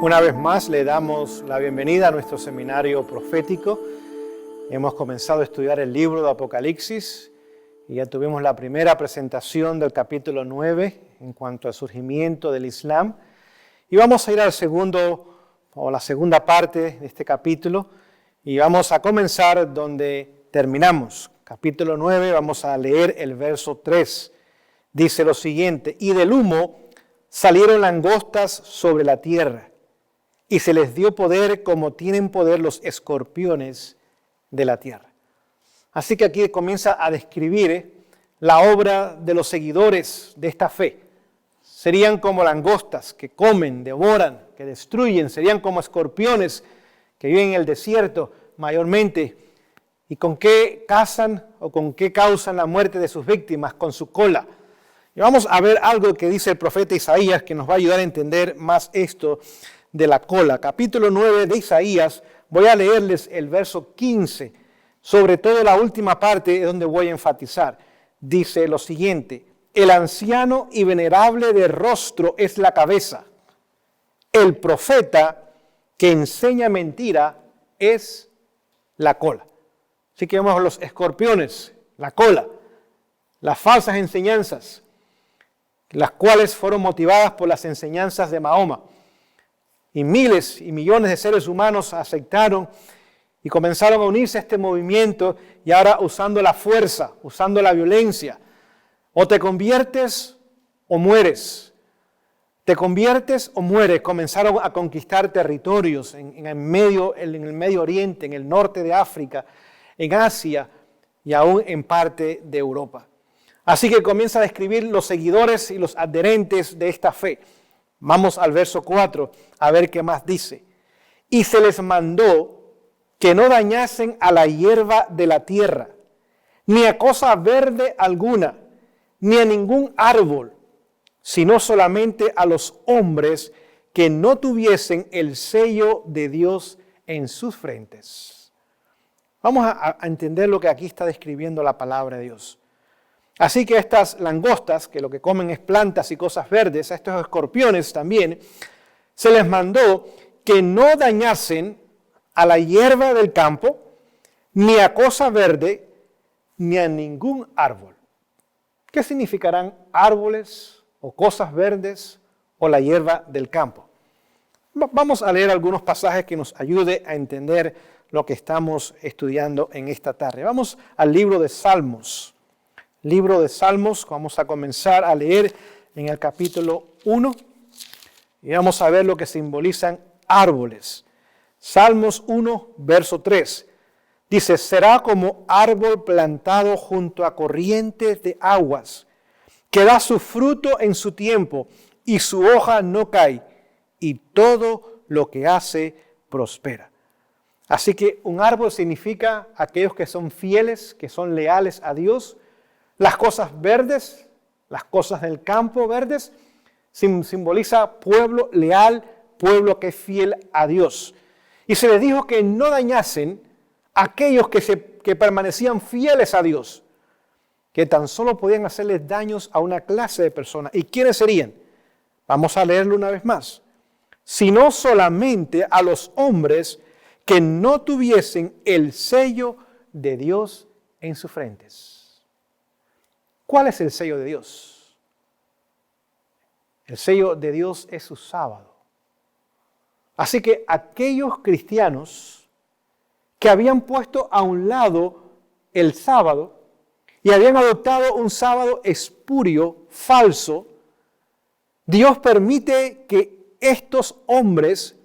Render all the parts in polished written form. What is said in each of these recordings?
Una vez más le damos la bienvenida a nuestro seminario profético. Hemos comenzado a estudiar el libro de Apocalipsis y ya tuvimos la primera presentación del capítulo 9 en cuanto al surgimiento del Islam. Y vamos a ir al la segunda parte de este capítulo y vamos a comenzar donde terminamos. Capítulo 9, vamos a leer el verso 3. Dice lo siguiente: y del humo salieron langostas sobre la tierra, y se les dio poder como tienen poder los escorpiones de la tierra. Así que aquí comienza a describir la obra de los seguidores de esta fe. Serían como langostas que comen, devoran, que destruyen. Serían como escorpiones que viven en el desierto mayormente. ¿Y con qué cazan o con qué causan la muerte de sus víctimas? Con su cola. Y vamos a ver algo que dice el profeta Isaías que nos va a ayudar a entender más esto de la cola. Capítulo 9 de Isaías, voy a leerles el verso 15, sobre todo la última parte es donde voy a enfatizar. Dice lo siguiente: el anciano y venerable de rostro es la cabeza, el profeta que enseña mentira es la cola. Así que vemos los escorpiones, la cola, las falsas enseñanzas, las cuales fueron motivadas por las enseñanzas de Mahoma. Y miles y millones de seres humanos aceptaron y comenzaron a unirse a este movimiento, y ahora usando la fuerza, usando la violencia. O te conviertes o mueres. Te conviertes o mueres. Comenzaron a conquistar territorios en el Medio Oriente, en el norte de África, en Asia y aún en parte de Europa. Así que comienza a describir los seguidores y los adherentes de esta fe. Vamos al verso 4 a ver qué más dice. Y se les mandó que no dañasen a la hierba de la tierra, ni a cosa verde alguna, ni a ningún árbol, sino solamente a los hombres que no tuviesen el sello de Dios en sus frentes. Vamos a entender lo que aquí está describiendo la palabra de Dios. Así que estas langostas, que lo que comen es plantas y cosas verdes, a estos escorpiones también, se les mandó que no dañasen a la hierba del campo, ni a cosa verde, ni a ningún árbol. ¿Qué significarán árboles o cosas verdes o la hierba del campo? Vamos a leer algunos pasajes que nos ayude a entender lo que estamos estudiando en esta tarde. Vamos al libro de Salmos. Libro de Salmos, vamos a comenzar a leer en el capítulo 1 y vamos a ver lo que simbolizan árboles. Salmos 1, verso 3. Dice: será como árbol plantado junto a corrientes de aguas, que da su fruto en su tiempo y su hoja no cae, y todo lo que hace prospera. Así que un árbol significa aquellos que son fieles, que son leales a Dios. Las cosas verdes, las cosas del campo verdes, simboliza pueblo leal, pueblo que es fiel a Dios. Y se les dijo que no dañasen a aquellos que permanecían fieles a Dios, que tan solo podían hacerles daños a una clase de personas. ¿Y quiénes serían? Vamos a leerlo una vez más. Sino solamente a los hombres que no tuviesen el sello de Dios en sus frentes. ¿Cuál es el sello de Dios? El sello de Dios es su sábado. Así que aquellos cristianos que habían puesto a un lado el sábado y habían adoptado un sábado espurio, falso, Dios permite que estos hombres,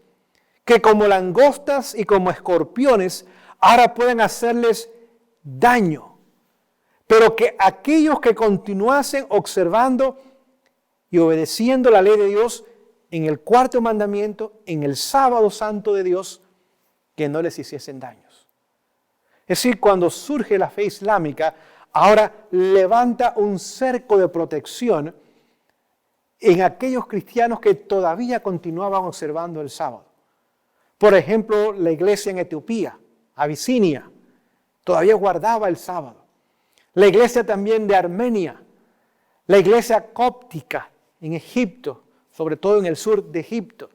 que como langostas y como escorpiones, ahora pueden hacerles daño. Pero que aquellos que continuasen observando y obedeciendo la ley de Dios en el cuarto mandamiento, en el sábado santo de Dios, que no les hiciesen daños. Es decir, cuando surge la fe islámica, ahora levanta un cerco de protección en aquellos cristianos que todavía continuaban observando el sábado. Por ejemplo, la iglesia en Etiopía, Abisinia, todavía guardaba el sábado. La iglesia también de Armenia, la iglesia cóptica en Egipto, sobre todo en el sur de Egipto.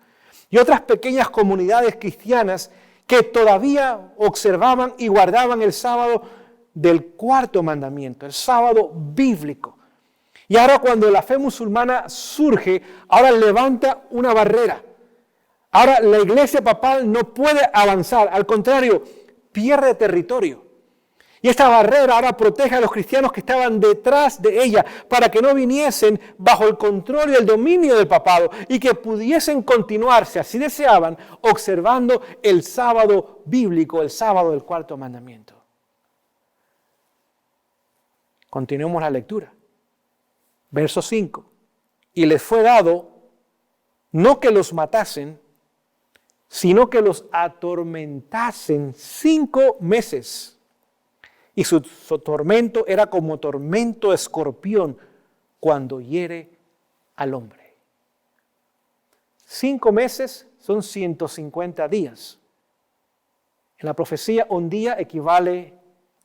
y otras pequeñas comunidades cristianas que todavía observaban y guardaban el sábado del cuarto mandamiento, el sábado bíblico. Y ahora cuando la fe musulmana surge, ahora levanta una barrera. Ahora la iglesia papal no puede avanzar, al contrario, pierde territorio. Y esta barrera ahora protege a los cristianos que estaban detrás de ella para que no viniesen bajo el control y el dominio del papado y que pudiesen continuar, si así deseaban, observando el sábado bíblico, el sábado del cuarto mandamiento. Continuemos la lectura. Verso 5. Y les fue dado no que los matasen, sino que los atormentasen 5 meses. Y su tormento era como tormento de escorpión cuando hiere al hombre. 5 meses son 150 días. En la profecía, un día equivale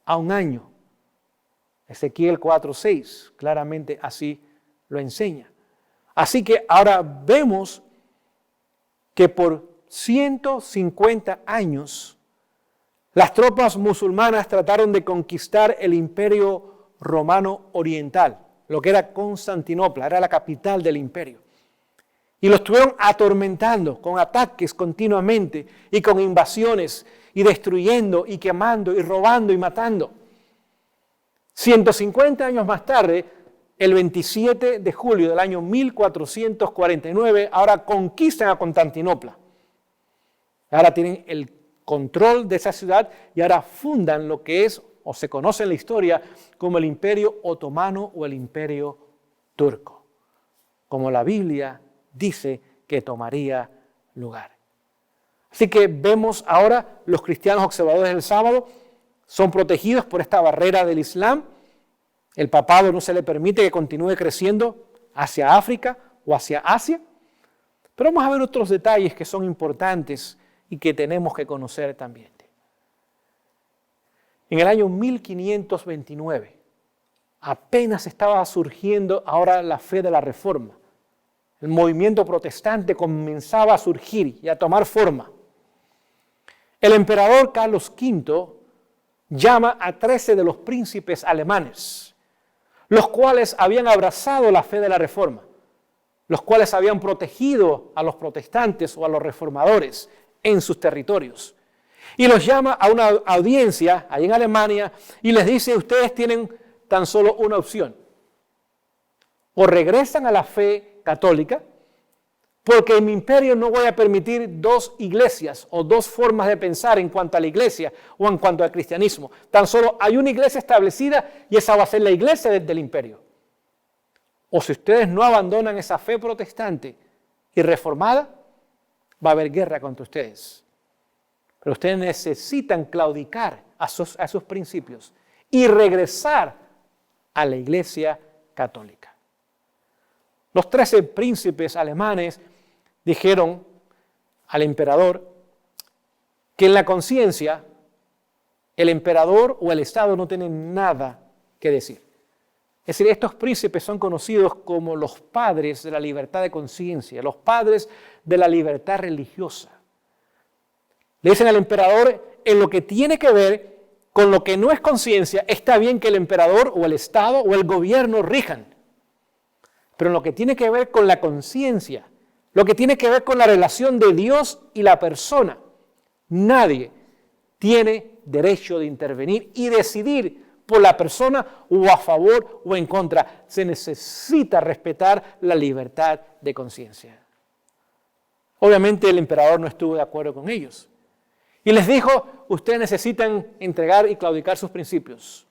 a un año. Ezequiel 4:6, claramente así lo enseña. Así que ahora vemos que por 150 años las tropas musulmanas trataron de conquistar el imperio romano oriental, lo que era Constantinopla, era la capital del imperio. Y lo estuvieron atormentando con ataques continuamente y con invasiones y destruyendo y quemando y robando y matando. 150 años más tarde, el 27 de julio del año 1449, ahora conquistan a Constantinopla. Ahora tienen el control de esa ciudad y ahora fundan lo que es, o se conoce en la historia, como el Imperio Otomano o el Imperio Turco, como la Biblia dice que tomaría lugar. Así que vemos ahora los cristianos observadores del sábado son protegidos por esta barrera del Islam. El papado no se le permite que continúe creciendo hacia África o hacia Asia. Pero vamos a ver otros detalles que son importantes y que tenemos que conocer también. En el año 1529, apenas estaba surgiendo ahora la fe de la Reforma. El movimiento protestante comenzaba a surgir y a tomar forma. El emperador Carlos V llama a 13 de los príncipes alemanes, los cuales habían abrazado la fe de la Reforma, los cuales habían protegido a los protestantes o a los reformadores en sus territorios. Y los llama a una audiencia ahí en Alemania y les dice: ustedes tienen tan solo una opción. O regresan a la fe católica, porque en mi imperio no voy a permitir 2 iglesias o 2 formas de pensar en cuanto a la iglesia o en cuanto al cristianismo. Tan solo hay una iglesia establecida y esa va a ser la iglesia del imperio. O si ustedes no abandonan esa fe protestante y reformada, va a haber guerra contra ustedes. Pero ustedes necesitan claudicar a sus principios y regresar a la iglesia católica. Los 13 príncipes alemanes dijeron al emperador que en la conciencia el emperador o el Estado no tienen nada que decir. Es decir, estos príncipes son conocidos como los padres de la libertad de conciencia, los padres de la libertad religiosa. Le dicen al emperador, en lo que tiene que ver con lo que no es conciencia, está bien que el emperador o el Estado o el gobierno rijan. Pero en lo que tiene que ver con la conciencia, lo que tiene que ver con la relación de Dios y la persona, nadie tiene derecho de intervenir y decidir por la persona o a favor o en contra. Se necesita respetar la libertad de conciencia. Obviamente el emperador no estuvo de acuerdo con ellos. Y les dijo, ustedes necesitan entregar y claudicar sus principios.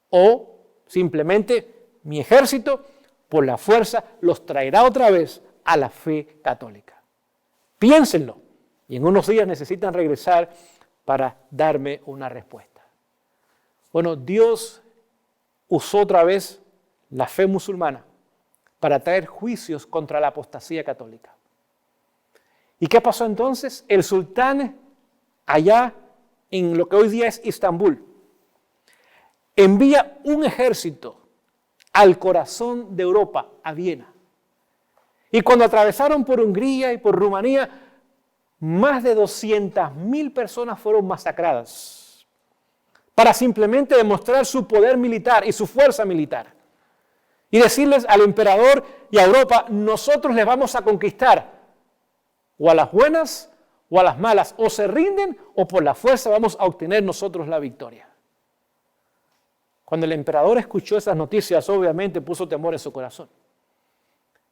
O simplemente mi ejército, por la fuerza, los traerá otra vez a la fe católica. Piénsenlo. Y en unos días necesitan regresar para darme una respuesta. Bueno, Dios usó otra vez la fe musulmana para traer juicios contra la apostasía católica. ¿Y qué pasó entonces? El sultán, allá en lo que hoy día es Estambul, envía un ejército al corazón de Europa, a Viena. Y cuando atravesaron por Hungría y por Rumanía, más de 200.000 personas fueron masacradas para simplemente demostrar su poder militar y su fuerza militar. Y decirles al emperador y a Europa, nosotros les vamos a conquistar, o a las buenas o a las malas, o se rinden o por la fuerza vamos a obtener nosotros la victoria. Cuando el emperador escuchó esas noticias, obviamente puso temor en su corazón.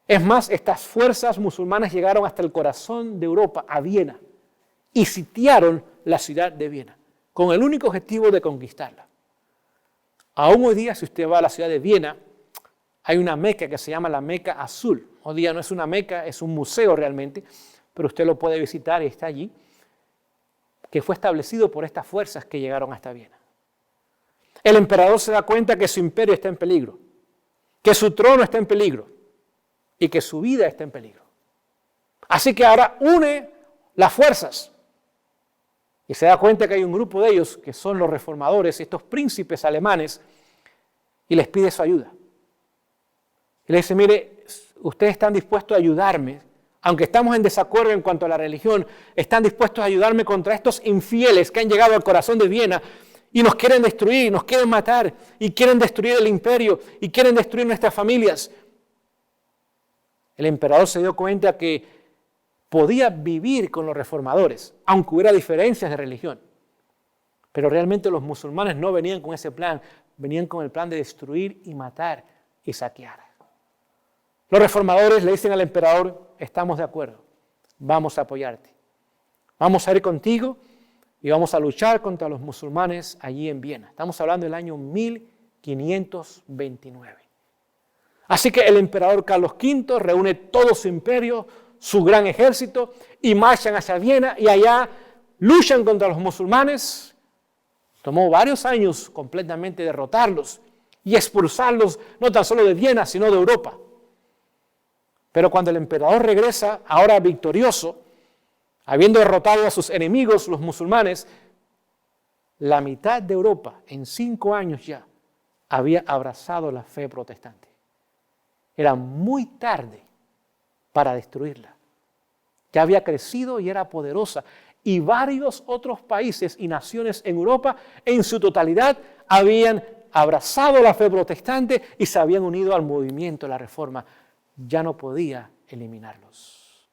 Es más, estas fuerzas musulmanas llegaron hasta el corazón de Europa, a Viena, y sitiaron la ciudad de Viena, con el único objetivo de conquistarla. Aún hoy día, si usted va a la ciudad de Viena, hay una meca que se llama la Meca Azul. Hoy día no es una meca, es un museo realmente, pero usted lo puede visitar y está allí, que fue establecido por estas fuerzas que llegaron hasta Viena. El emperador se da cuenta que su imperio está en peligro, que su trono está en peligro y que su vida está en peligro. Así que ahora une las fuerzas y se da cuenta que hay un grupo de ellos que son los reformadores, estos príncipes alemanes, y les pide su ayuda. Y le dice, mire, ustedes están dispuestos a ayudarme, aunque estamos en desacuerdo en cuanto a la religión, están dispuestos a ayudarme contra estos infieles que han llegado al corazón de Viena y nos quieren destruir, nos quieren matar, y quieren destruir el imperio, y quieren destruir nuestras familias. El emperador se dio cuenta que podía vivir con los reformadores, aunque hubiera diferencias de religión. Pero realmente los musulmanes no venían con ese plan, venían con el plan de destruir y matar y saquear. Los reformadores le dicen al emperador, estamos de acuerdo, vamos a apoyarte, vamos a ir contigo y vamos a luchar contra los musulmanes allí en Viena. Estamos hablando del año 1529. Así que el emperador Carlos V reúne todo su imperio, su gran ejército, y marchan hacia Viena y allá luchan contra los musulmanes. Tomó varios años completamente derrotarlos y expulsarlos no tan solo de Viena, sino de Europa. Pero cuando el emperador regresa, ahora victorioso, habiendo derrotado a sus enemigos, los musulmanes, la mitad de Europa, en 5 años ya, había abrazado la fe protestante. Era muy tarde para destruirla. Ya había crecido y era poderosa. Y varios otros países y naciones en Europa, en su totalidad, habían abrazado la fe protestante y se habían unido al movimiento de la Reforma. Ya no podía eliminarlos.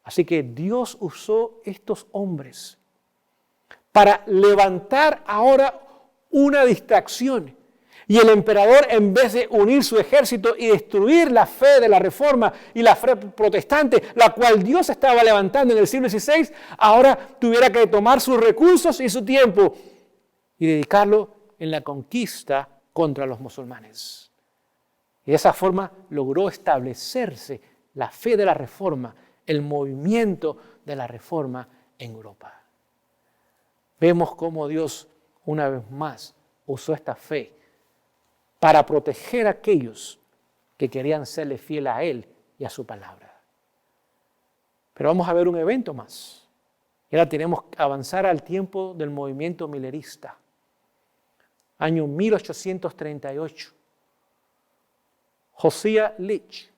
Así que Dios usó estos hombres para levantar ahora una distracción. Y el emperador, en vez de unir su ejército y destruir la fe de la Reforma y la fe protestante, la cual Dios estaba levantando en el siglo XVI, ahora tuviera que tomar sus recursos y su tiempo y dedicarlo en la conquista contra los musulmanes. Y de esa forma logró establecerse la fe de la Reforma, el movimiento de la Reforma en Europa. Vemos cómo Dios, una vez más, usó esta fe para proteger a aquellos que querían serle fiel a Él y a su palabra. Pero vamos a ver un evento más. Y ahora tenemos que avanzar al tiempo del movimiento milerista. Año 1838. Josiah Leach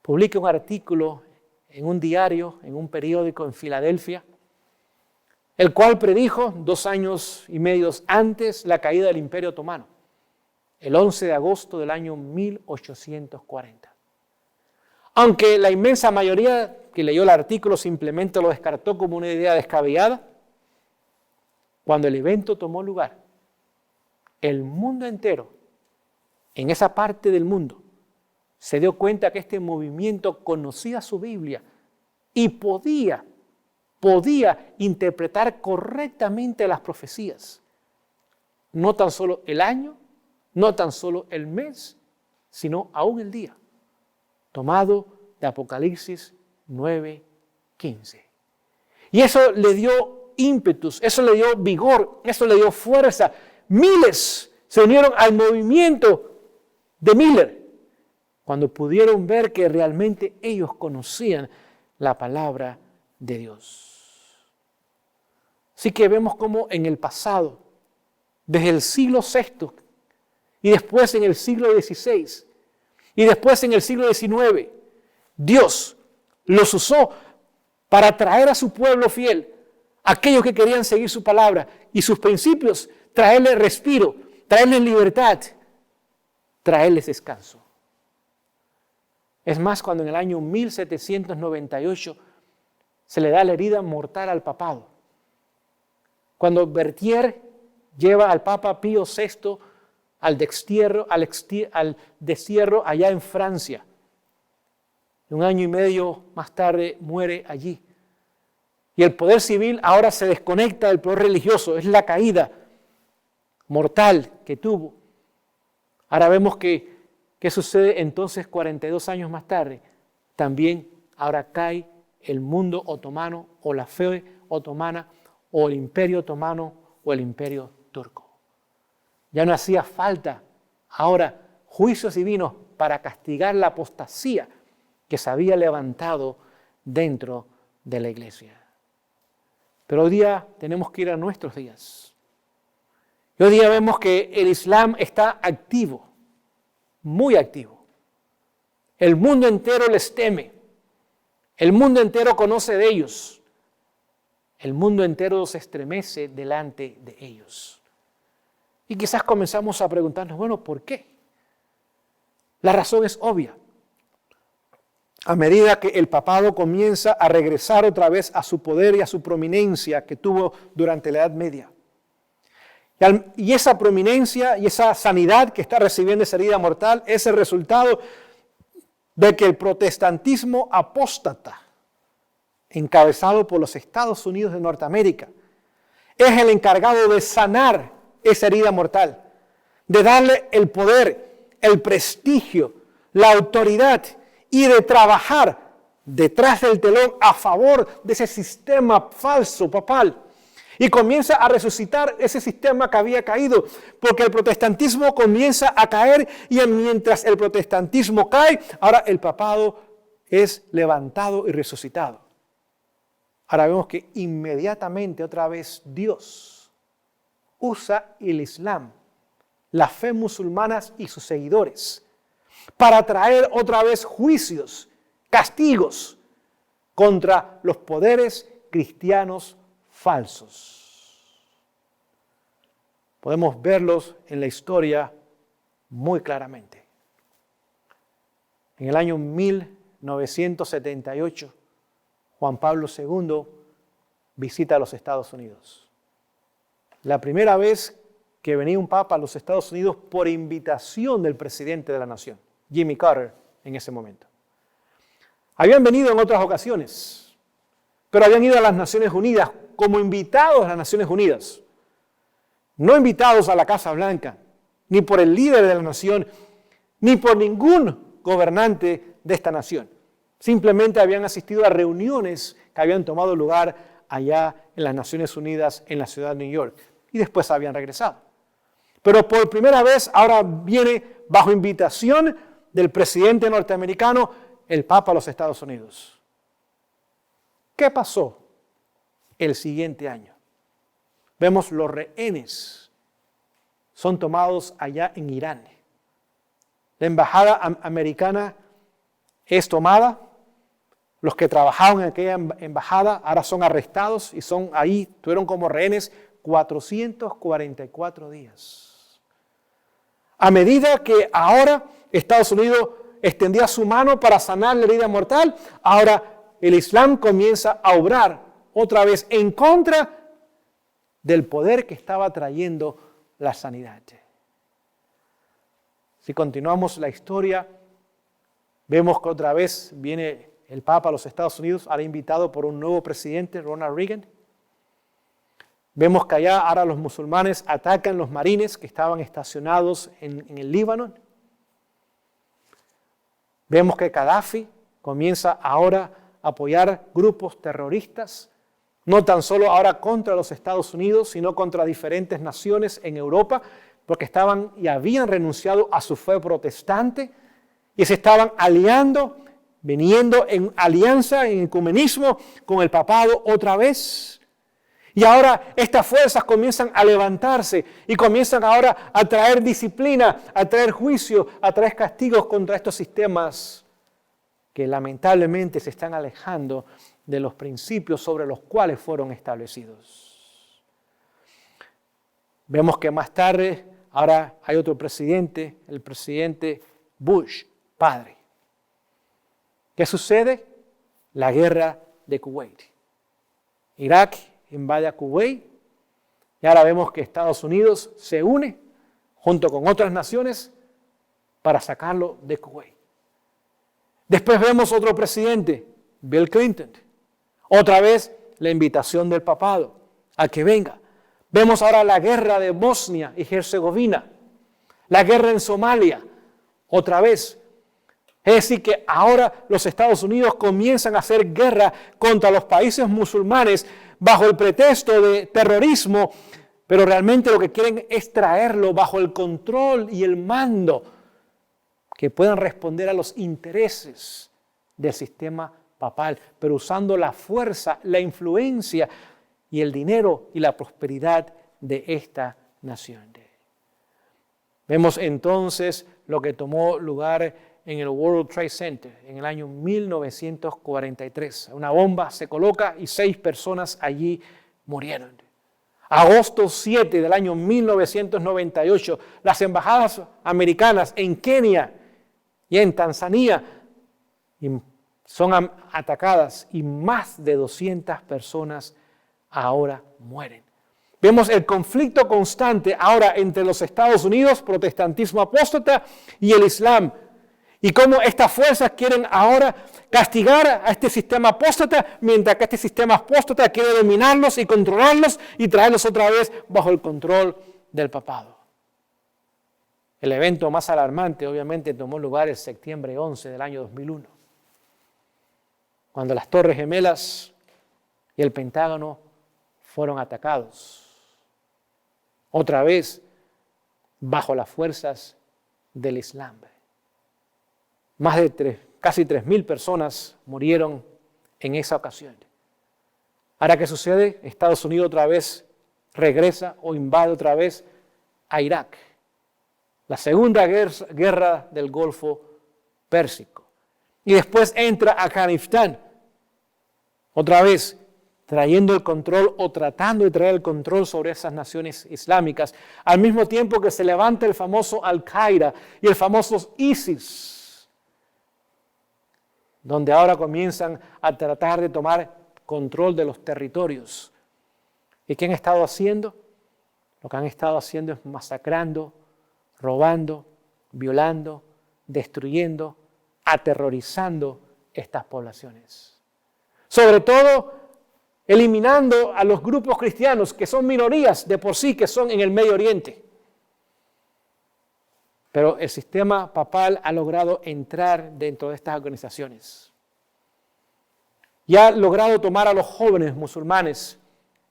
publica un artículo en un diario, en un periódico en Filadelfia, el cual predijo 2 años y medio antes la caída del Imperio Otomano, el 11 de agosto del año 1840. Aunque la inmensa mayoría que leyó el artículo simplemente lo descartó como una idea descabellada, cuando el evento tomó lugar, el mundo entero, en esa parte del mundo, se dio cuenta que este movimiento conocía su Biblia y podía interpretar correctamente las profecías. No tan solo el año, no tan solo el mes, sino aún el día, tomado de Apocalipsis 9:15. Y eso le dio ímpetus, eso le dio vigor, eso le dio fuerza. Miles se unieron al movimiento de Miller, cuando pudieron ver que realmente ellos conocían la palabra de Dios. Así que vemos cómo en el pasado, desde el siglo VI, y después en el siglo XVI, y después en el siglo XIX, Dios los usó para traer a su pueblo fiel, aquellos que querían seguir su palabra y sus principios, traerles respiro, traerles libertad, traerles descanso. Es más, cuando en el año 1798 se le da la herida mortal al papado, cuando Berthier lleva al Papa Pío VI al destierro allá en Francia. 1 año y medio más tarde muere allí. Y el poder civil ahora se desconecta del poder religioso. Es la caída mortal que tuvo. Ahora vemos ¿qué sucede entonces 42 años más tarde? También ahora cae el mundo otomano o la fe otomana o el imperio otomano o el imperio turco. Ya no hacía falta ahora juicios divinos para castigar la apostasía que se había levantado dentro de la iglesia. Pero hoy día tenemos que ir a nuestros días. Y hoy día vemos que el Islam está activo, muy activo. El mundo entero les teme. El mundo entero conoce de ellos. El mundo entero se estremece delante de ellos. Y quizás comenzamos a preguntarnos, bueno, ¿por qué? La razón es obvia. A medida que el papado comienza a regresar otra vez a su poder y a su prominencia que tuvo durante la Edad Media. Y esa prominencia y esa sanidad que está recibiendo esa herida mortal es el resultado de que el protestantismo apóstata, encabezado por los Estados Unidos de Norteamérica, es el encargado de sanar esa herida mortal, de darle el poder, el prestigio, la autoridad y de trabajar detrás del telón a favor de ese sistema falso papal. Y comienza a resucitar ese sistema que había caído, porque el protestantismo comienza a caer y mientras el protestantismo cae, ahora el papado es levantado y resucitado. Ahora vemos que inmediatamente otra vez Dios usa el Islam, la fe musulmana y sus seguidores, para traer otra vez juicios, castigos contra los poderes cristianos falsos. Podemos verlos en la historia muy claramente. En el año 1978, Juan Pablo II visita a los Estados Unidos. La primera vez que venía un papa a los Estados Unidos por invitación del presidente de la nación, Jimmy Carter, en ese momento. Habían venido en otras ocasiones, pero habían ido a las Naciones Unidas como invitados a las Naciones Unidas. No invitados a la Casa Blanca, ni por el líder de la nación, ni por ningún gobernante de esta nación. Simplemente habían asistido a reuniones que habían tomado lugar allá en las Naciones Unidas, en la ciudad de New York, y después habían regresado. Pero por primera vez ahora viene bajo invitación del presidente norteamericano el Papa a los Estados Unidos. ¿Qué pasó el siguiente año? Vemos los rehenes son tomados allá en Irán. La embajada americana es tomada. Los que trabajaban en aquella embajada ahora son arrestados y estuvieron como rehenes 444 días. A medida que ahora Estados Unidos extendía su mano para sanar la herida mortal, ahora el Islam comienza a obrar otra vez en contra del poder que estaba trayendo la sanidad. Si continuamos la historia, vemos que otra vez viene el Papa a los Estados Unidos, ahora invitado por un nuevo presidente, Ronald Reagan. Vemos que allá ahora los musulmanes atacan los marines que estaban estacionados en el Líbano. Vemos que Gaddafi comienza ahora a apoyar grupos terroristas, no tan solo ahora contra los Estados Unidos, sino contra diferentes naciones en Europa, porque estaban y habían renunciado a su fe protestante y se estaban aliando, viniendo en alianza, en ecumenismo con el papado otra vez. Y ahora estas fuerzas comienzan a levantarse y comienzan ahora a traer disciplina, a traer juicio, a traer castigos contra estos sistemas que lamentablemente se están alejando de los principios sobre los cuales fueron establecidos. Vemos que más tarde, ahora hay otro presidente, el presidente Bush, padre. ¿Qué sucede? La guerra de Kuwait. Irak invade a Kuwait y ahora vemos que Estados Unidos se une junto con otras naciones para sacarlo de Kuwait. Después vemos otro presidente, Bill Clinton. Otra vez la invitación del papado a que venga. Vemos ahora la guerra de Bosnia y Herzegovina, la guerra en Somalia, otra vez. Es decir, que ahora los Estados Unidos comienzan a hacer guerra contra los países musulmanes bajo el pretexto de terrorismo, pero realmente lo que quieren es traerlo bajo el control y el mando que puedan responder a los intereses del sistema papal, pero usando la fuerza, la influencia y el dinero y la prosperidad de esta nación. Vemos entonces lo que tomó lugar en el World Trade Center en el año 1943. Una bomba se coloca y 6 personas allí murieron. Agosto 7 del año 1998, las embajadas americanas en Kenia y en Tanzania son atacadas y más de 200 personas ahora mueren. Vemos el conflicto constante ahora entre los Estados Unidos, protestantismo apóstata, y el Islam. Y cómo estas fuerzas quieren ahora castigar a este sistema apóstata, mientras que este sistema apóstata quiere dominarlos y controlarlos y traerlos otra vez bajo el control del papado. El evento más alarmante, obviamente, tomó lugar el septiembre 11 del año 2001, cuando las Torres Gemelas y el Pentágono fueron atacados, otra vez bajo las fuerzas del Islam. Más de casi 3.000 personas murieron en esa ocasión. Ahora, ¿qué sucede? Estados Unidos otra vez regresa o invade otra vez a Irak. La segunda guerra del Golfo Pérsico. Y después entra a Afganistán. Otra vez trayendo el control o tratando de traer el control sobre esas naciones islámicas. Al mismo tiempo que se levanta el famoso Al-Qaeda y el famoso ISIS, donde ahora comienzan a tratar de tomar control de los territorios. ¿Y qué han estado haciendo? Lo que han estado haciendo es masacrando, robando, violando, destruyendo, aterrorizando estas poblaciones. Sobre todo, eliminando a los grupos cristianos, que son minorías de por sí, que son en el Medio Oriente. Pero el sistema papal ha logrado entrar dentro de estas organizaciones. Y ha logrado tomar a los jóvenes musulmanes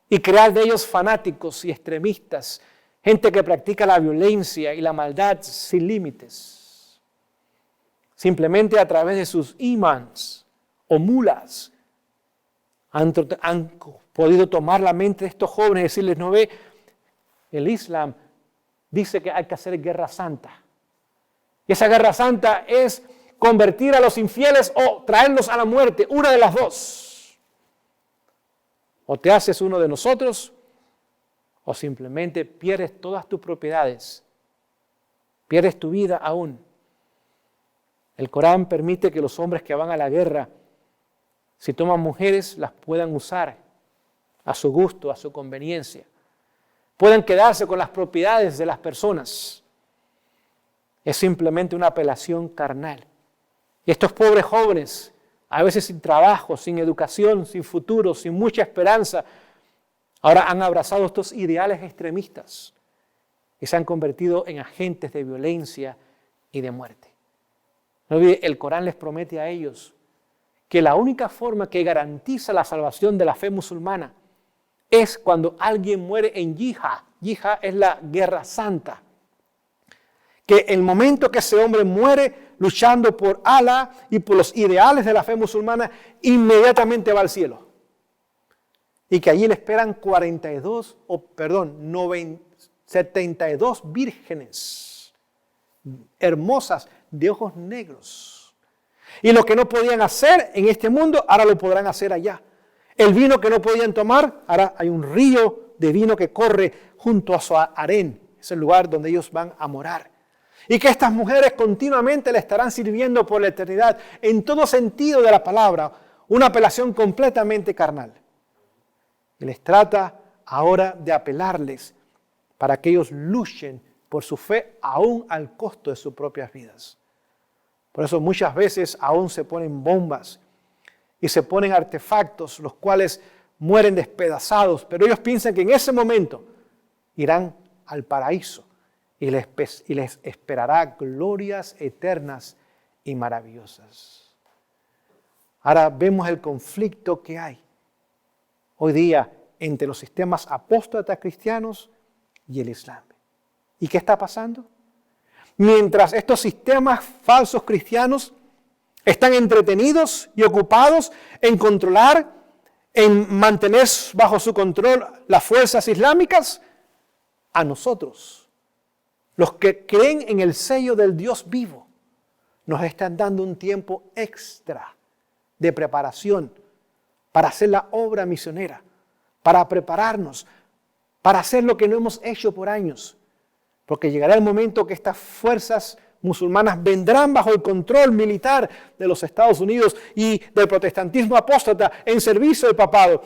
y crear de ellos fanáticos y extremistas, gente que practica la violencia y la maldad sin límites. Simplemente a través de sus imams o mulas han podido tomar la mente de estos jóvenes y decirles, no ve, el Islam dice que hay que hacer guerra santa. Y esa guerra santa es convertir a los infieles o traerlos a la muerte, una de las dos. O te haces uno de nosotros, o simplemente pierdes todas tus propiedades, pierdes tu vida aún. El Corán permite que los hombres que van a la guerra, si toman mujeres, las puedan usar a su gusto, a su conveniencia. Pueden quedarse con las propiedades de las personas. Es simplemente una apelación carnal. Y estos pobres jóvenes, a veces sin trabajo, sin educación, sin futuro, sin mucha esperanza, ahora han abrazado estos ideales extremistas y se han convertido en agentes de violencia y de muerte. No olvide, el Corán les promete a ellos que la única forma que garantiza la salvación de la fe musulmana es cuando alguien muere en yihad. Yihad es la guerra santa. Que el momento que ese hombre muere luchando por Alá y por los ideales de la fe musulmana, inmediatamente va al cielo. Y que allí le esperan 72 vírgenes hermosas de ojos negros. Y lo que no podían hacer en este mundo, ahora lo podrán hacer allá. El vino que no podían tomar, ahora hay un río de vino que corre junto a su harén. Es el lugar donde ellos van a morar. Y que estas mujeres continuamente le estarán sirviendo por la eternidad, en todo sentido de la palabra, una apelación completamente carnal. Y les trata ahora de apelarles para que ellos luchen por su fe aún al costo de sus propias vidas. Por eso muchas veces aún se ponen bombas y se ponen artefactos los cuales mueren despedazados, pero ellos piensan que en ese momento irán al paraíso y les esperará glorias eternas y maravillosas. Ahora vemos el conflicto que hay hoy día entre los sistemas apóstatas cristianos y el Islam. ¿Y qué está pasando? Mientras estos sistemas falsos cristianos están entretenidos y ocupados en controlar, en mantener bajo su control las fuerzas islámicas, a nosotros, los que creen en el sello del Dios vivo, nos están dando un tiempo extra de preparación para hacer la obra misionera, para prepararnos, para hacer lo que no hemos hecho por años. Porque llegará el momento que estas fuerzas musulmanas vendrán bajo el control militar de los Estados Unidos y del protestantismo apóstata en servicio del papado.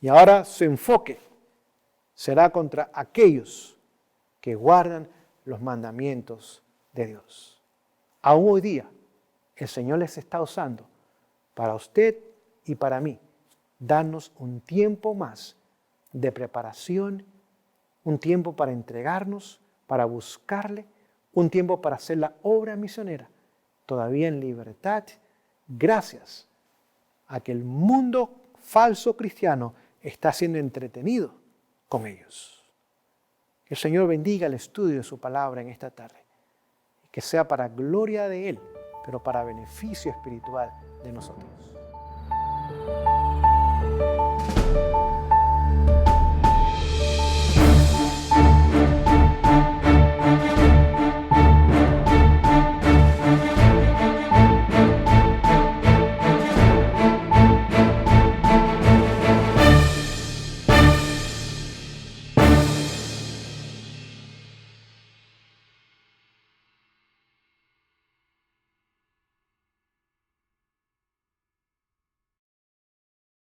Y ahora su enfoque será contra aquellos que guardan los mandamientos de Dios. Aún hoy día, el Señor les está usando para usted y para mí, darnos un tiempo más de preparación, un tiempo para entregarnos, para buscarle, un tiempo para hacer la obra misionera, todavía en libertad, gracias a que el mundo falso cristiano está siendo entretenido con ellos. Que el Señor bendiga el estudio de su palabra en esta tarde, que sea para gloria de Él, pero para beneficio espiritual de nosotros.